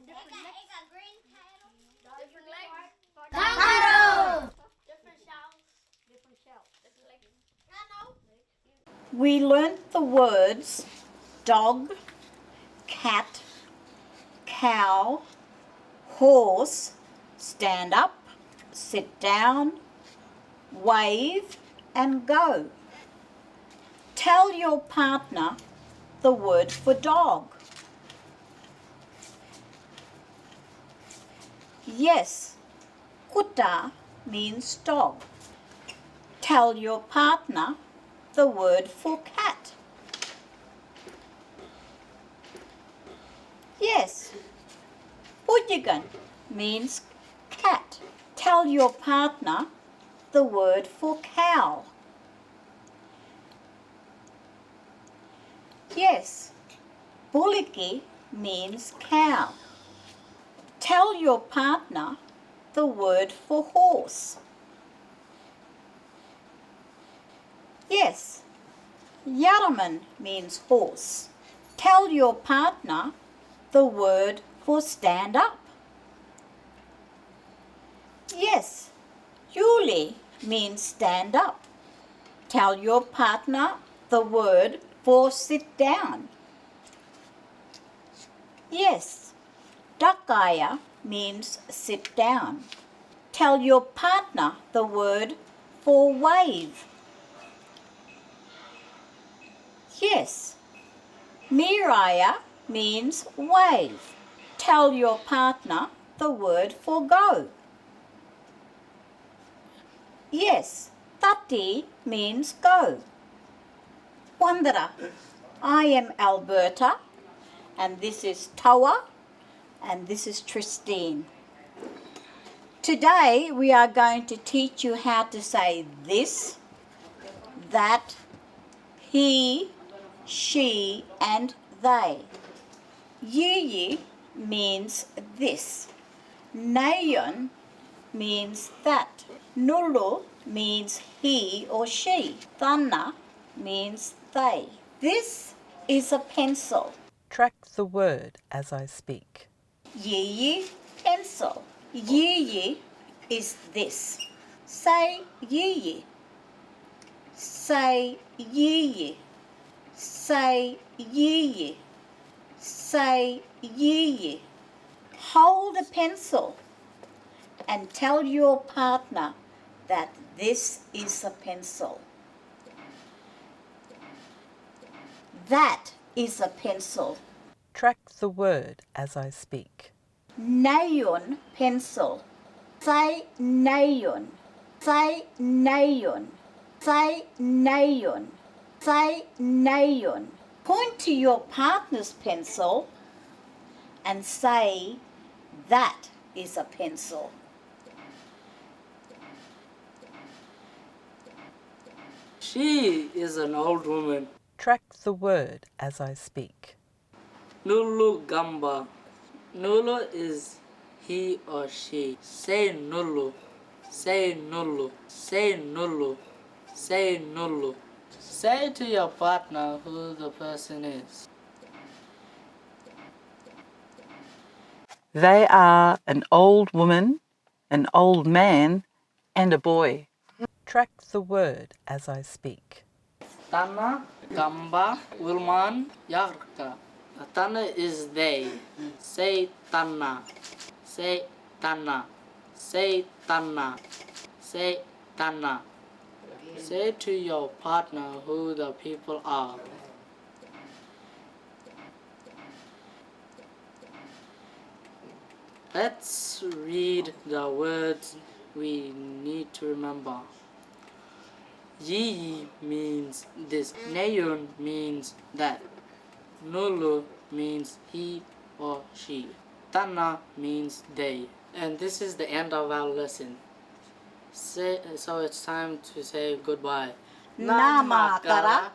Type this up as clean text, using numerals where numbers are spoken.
Different legs. Kangaroo. Different shells. Different legs. We learnt the words dog, cat, cow, horse, stand up, sit down, wave and go. Tell your partner the word for dog. Yes, kuta means dog. Tell your partner the word for cat. Yes, pujigan means cat. Tell your partner the word for cow. Yes, buliki means cow. Tell your partner the word for horse. Yes, yaraman means horse. Tell your partner the word for stand up. Yes, yuli means stand up. Tell your partner the word for sit down. Yes, dakaya means sit down. Tell your partner the word for wave. Yes, miraya means wave. Tell your partner the word for go. Yes, tati means go. Wandera, I am Alberta, and this is Towah, and this is Tristine. Today we are going to teach you how to say this, that, he, she and they. Yiyi means this. Nhayun means that. Nhulu means he or she. Thana means they. This is a pencil. Track the word as I speak. Yiyi, pencil. Yiyi is this. Say yiyi. Say yiyi. Say yiyi. Say yiyi. Hold a pencil and tell your partner that this is a pencil. That is a pencil. Track the word as I speak. Nhayun, pencil. Say nhayun. Say nhayun. Say nhayun. Say nhayun. Point to your partner's pencil and say, that is a pencil. She is an old woman. Track the word as I speak. Nhulu gamba. Nhulu is he or she. Say nhulu. Say nhulu. Say nhulu. Say nhulu. Say to your partner who the person is. They are an old woman, an old man, and a boy. Track the word as I speak. Thana, gamba, wilman, yarka. Thana is they. Say thana. Say thana. Say thana. Say thana. Say to your partner who the people are. Let's read the words we need to remember. Yiyi means this. Nhayun means that. Nhulu means he or she. Thana means they. And this is the end of our lesson. So it's time to say goodbye. Namakara.